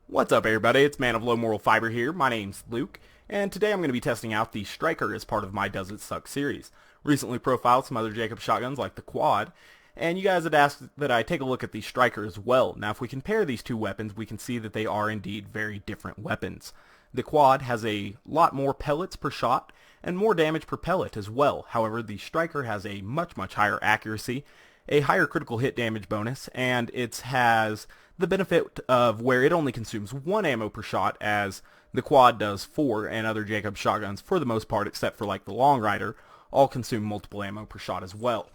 What's up, everybody? It's Man of Low Moral Fiber here. My name's Luke, and today I'm going to be testing out the Striker as part of my Does It Suck series. Recently profiled some other Jakobs shotguns like the Quad, and you guys had asked that I take a look at the Striker as well. Now, if we compare these two weapons, we can see that they are indeed very different weapons. The Quad has a lot more pellets per shot, and more damage per pellet as well. However, the Striker has a much higher accuracy, a higher critical hit damage bonus, and it has the benefit of where it only consumes 1 ammo per shot, as the Quad does 4, and other Jakobs shotguns, for the most part, except for like the Long Rider, all consume multiple ammo per shot as well.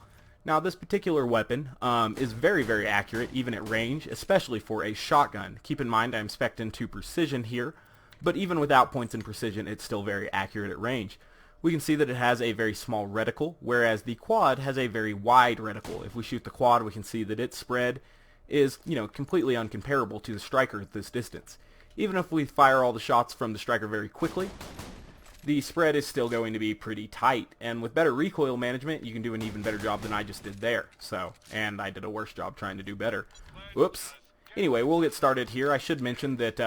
Now, this particular weapon is very accurate, even at range, especially for a shotgun. Keep in mind, I'm spec'd into precision here, but even without points in precision, it's still very accurate at range. We can see that it has a very small reticle, whereas the Quad has a very wide reticle. If we shoot the Quad, we can see that its spread is, completely uncomparable to the Striker at this distance. Even if we fire all the shots from the Striker very quickly, the spread is still going to be pretty tight. And with better recoil management, you can do an even better job than I just did there. And I did a worse job trying to do better. Whoops. Anyway, we'll get started here. I should mention that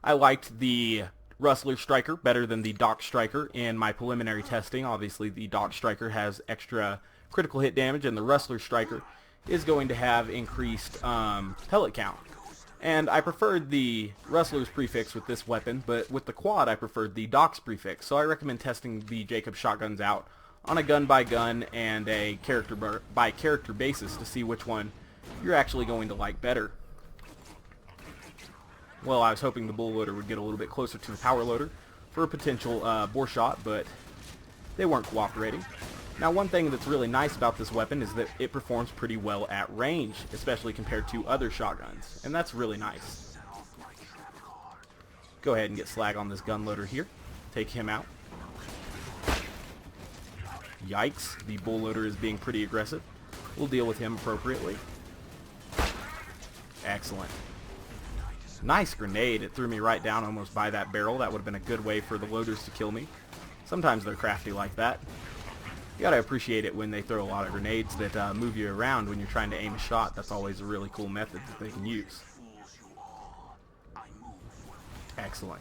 I liked the Rustler Striker better than the Dock Striker in my preliminary testing. Obviously, the Dock Striker has extra critical hit damage, and the Rustler Striker is going to have increased pellet count. And I preferred the Rustler's prefix with this weapon, but with the Quad I preferred the Dock's prefix. So I recommend testing the Jakobs shotguns out on a gun-by-gun and a character-by-character basis to see which one you're actually going to like better. Well, I was hoping the bull loader would get a little bit closer to the power loader for a potential bore shot, but they weren't cooperating. Now, one thing that's really nice about this weapon is that it performs pretty well at range, especially compared to other shotguns, and that's really nice. Go ahead and get slag on this gun loader here. Take him out. Yikes, the bull loader is being pretty aggressive. We'll deal with him appropriately. Excellent. Nice grenade. It threw me right down almost by that barrel. That would have been a good way for the loaders to kill me. Sometimes they're crafty like that. You gotta appreciate it when they throw a lot of grenades that move you around when you're trying to aim a shot. That's always a really cool method that they can use. Excellent.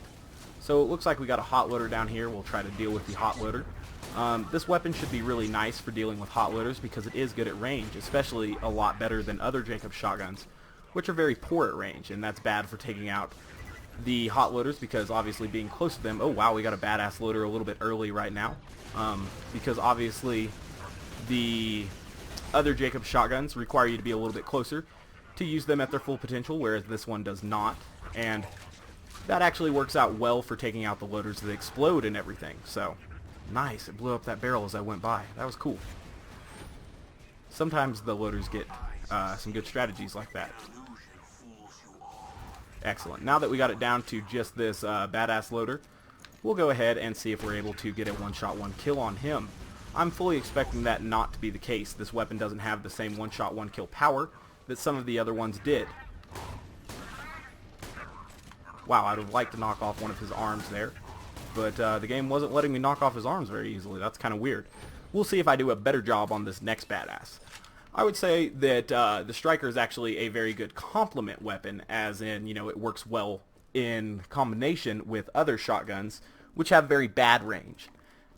So it looks like we got a hot loader down here. We'll try to deal with the hot loader. This weapon should be really nice for dealing with hot loaders because it is good at range, especially a lot better than other Jakobs shotguns, which are very poor at range, and that's bad for taking out the hot loaders because obviously being close to them. Oh wow, we got a badass loader a little bit early right now, because obviously the other Jakobs shotguns require you to be a little bit closer to use them at their full potential, whereas this one does not, and that actually works out well for taking out the loaders that explode and everything. So nice, it blew up that barrel as I went by. That was cool. Sometimes the loaders get some good strategies like that. Excellent. Now that we got it down to just this badass loader, we'll go ahead and see if we're able to get a one-shot, one-kill on him. I'm fully expecting that not to be the case. This weapon doesn't have the same one-shot, one-kill power that some of the other ones did. Wow, I would have liked to knock off one of his arms there, but the game wasn't letting me knock off his arms very easily. That's kind of weird. We'll see if I do a better job on this next badass. I would say that the Striker is actually a very good complement weapon, as in, it works well in combination with other shotguns, which have very bad range.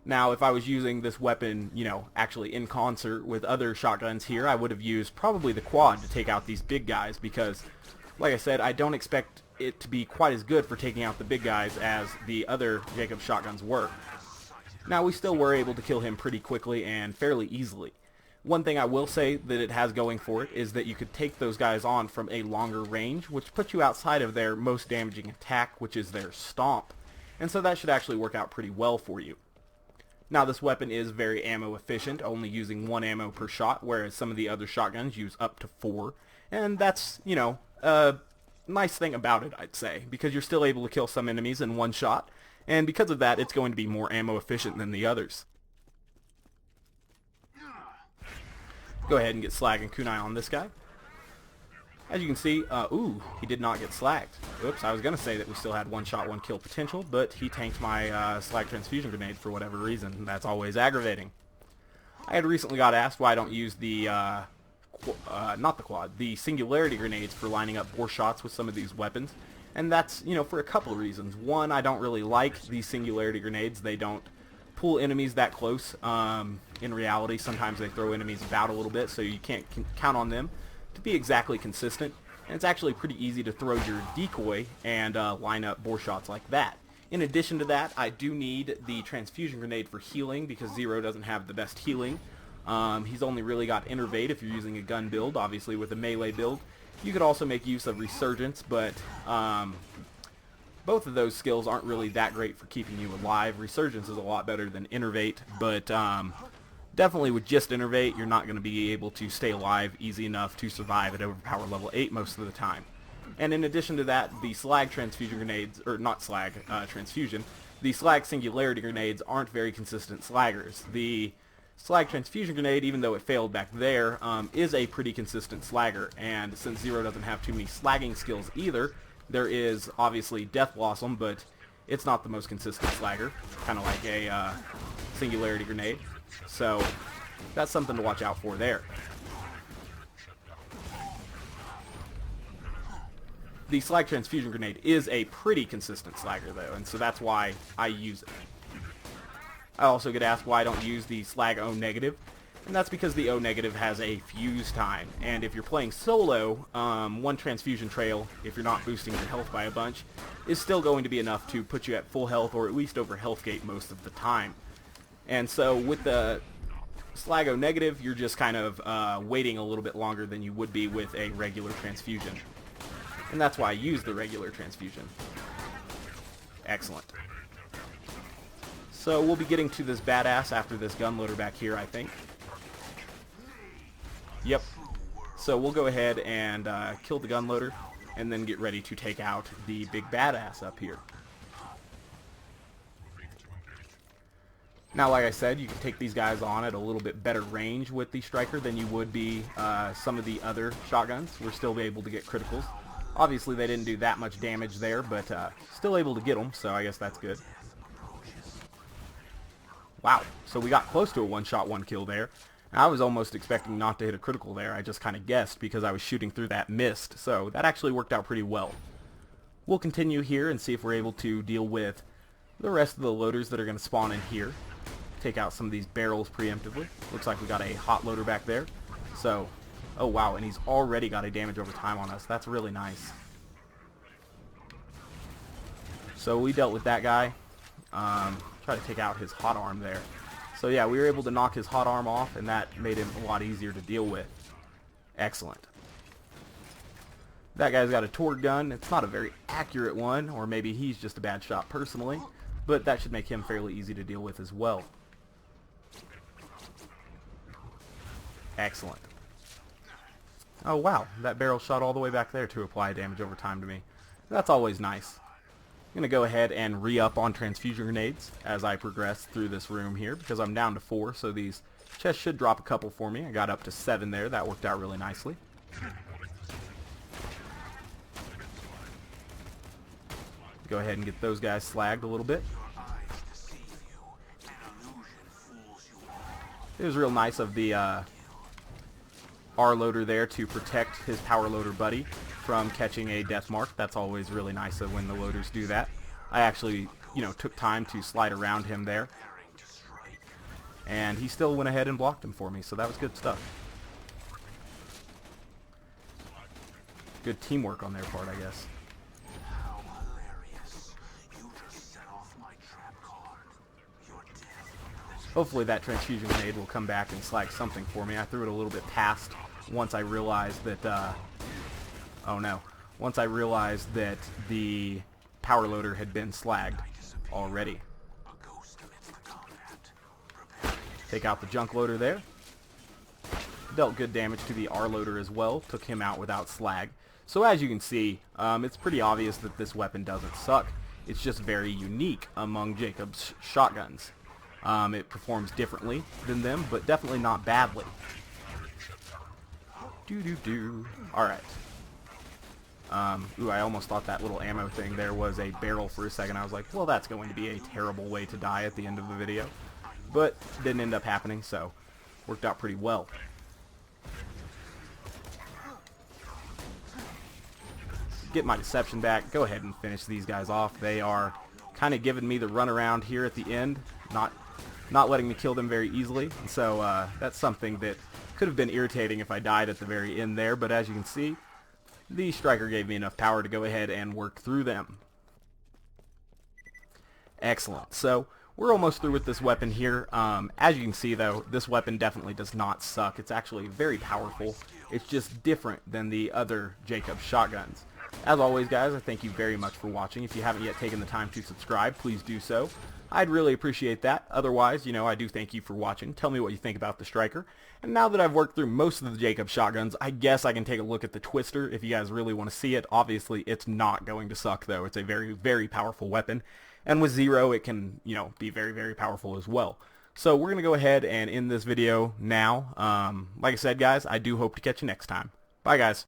Now, if I was using this weapon, actually in concert with other shotguns here, I would have used probably the Quad to take out these big guys, because, like I said, I don't expect it to be quite as good for taking out the big guys as the other Jakobs shotguns were. Now, we still were able to kill him pretty quickly and fairly easily. One thing I will say that it has going for it is that you could take those guys on from a longer range, which puts you outside of their most damaging attack, which is their stomp. And so that should actually work out pretty well for you. Now, this weapon is very ammo efficient, only using 1 ammo per shot, whereas some of the other shotguns use up to 4. And that's, a nice thing about it, I'd say, because you're still able to kill some enemies in one shot, and because of that, it's going to be more ammo efficient than the others. Go ahead and get slag and kunai on this guy. As you can see, ooh, he did not get slagged. Oops, I was going to say that we still had one shot, one kill potential, but he tanked my slag transfusion grenade for whatever reason. That's always aggravating. I had recently got asked why I don't use the not the quad, the singularity grenades for lining up bore shots with some of these weapons. And that's, you know, for a couple of reasons. One, I don't really like these singularity grenades. They don't pull enemies that close. In reality, sometimes they throw enemies about a little bit, so you can't count on them to be exactly consistent. And it's actually pretty easy to throw your decoy and line up bore shots like that. In addition to that, I do need the transfusion grenade for healing because Zero doesn't have the best healing. He's only really got Innervate if you're using a gun build. Obviously with a melee build, you could also make use of Resurgence, but both of those skills aren't really that great for keeping you alive. Resurgence is a lot better than Innervate, but definitely with just Innervate, you're not going to be able to stay alive easy enough to survive at overpower level 8 most of the time. And in addition to that, the slag transfusion grenades, or not slag, transfusion, the slag singularity grenades aren't very consistent slaggers. The slag transfusion grenade, even though it failed back there, is a pretty consistent slagger, and since Zero doesn't have too many slagging skills either, there is obviously Death Blossom, but it's not the most consistent slagger, kind of like a singularity grenade. So that's something to watch out for there. The slag transfusion grenade is a pretty consistent slagger though, and so that's why I use it. I also get asked why I don't use the slag O negative, and that's because the O negative has a fuse time, and if you're playing solo, one transfusion trail, if you're not boosting your health by a bunch, is still going to be enough to put you at full health or at least over health gate most of the time. And so with the slag O negative, you're just kind of waiting a little bit longer than you would be with a regular transfusion. And that's why I use the regular transfusion. Excellent. So we'll be getting to this badass after this gun loader back here, I think. Yep. So we'll go ahead and kill the gun loader and then get ready to take out the big badass up here. Now, like I said, you can take these guys on at a little bit better range with the striker than you would be some of the other shotguns. We're still able to get criticals. Obviously, they didn't do that much damage there, but still able to get them, so I guess that's good. Wow, so we got close to a one-shot, one-kill there. I was almost expecting not to hit a critical there. I just kind of guessed because I was shooting through that mist, so that actually worked out pretty well. We'll continue here and see if we're able to deal with the rest of the loaders that are going to spawn in here. Take out some of these barrels preemptively. Looks like we got a hot loader back there. So, oh wow, and he's already got a damage over time on us. That's really nice. So we dealt with that guy. Try to take out his hot arm there. So yeah, we were able to knock his hot arm off, and that made him a lot easier to deal with. Excellent. That guy's got a Torg gun. It's not a very accurate one, or maybe he's just a bad shot personally, but that should make him fairly easy to deal with as well. Excellent. Oh wow, that barrel shot all the way back there to apply damage over time to me. That's always nice. I'm going to go ahead and re-up on transfusion grenades as I progress through this room here because I'm down to 4, so these chests should drop a couple for me. I got up to 7 there. That worked out really nicely. Go ahead and get those guys slagged a little bit. It was real nice of the R loader there to protect his power loader buddy from catching a death mark. That's always really nice of when the loaders do that. I actually, took time to slide around him there, and he still went ahead and blocked him for me, so that was good stuff. Good teamwork on their part, I guess. Hopefully that transfusion grenade will come back and slag something for me. I threw it a little bit past once I realized that, oh no. Once I realized that the power loader had been slagged already. Take out the junk loader there. Dealt good damage to the R loader as well. Took him out without slag. So as you can see, it's pretty obvious that this weapon doesn't suck. It's just very unique among Jakobs shotguns. It performs differently than them, but definitely not badly. Alright. Ooh, I almost thought that little ammo thing there was a barrel for a second. I was like, well, that's going to be a terrible way to die at the end of the video. But didn't end up happening, so worked out pretty well. get my deception back, go ahead and finish these guys off. They are kind of giving me the runaround here at the end, not letting me kill them very easily. And so that's something that could have been irritating if I died at the very end there, but as you can see, the striker gave me enough power to go ahead and work through them. Excellent. So we're almost through with this weapon here. As you can see though, this weapon definitely does not suck. It's actually very powerful. It's just different than the other Jakobs shotguns. As always guys, I thank you very much for watching. If you haven't yet taken the time to subscribe, please do so. I'd really appreciate that. Otherwise, I do thank you for watching. Tell me what you think about the striker. And now that I've worked through most of the Jakobs shotguns, I guess I can take a look at the twister if you guys really want to see it. Obviously, it's not going to suck though. It's a very, very powerful weapon. And with zero, it can, be very, very powerful as well. So we're going to go ahead and end this video now. Like I said, guys, I do hope to catch you next time. Bye, guys.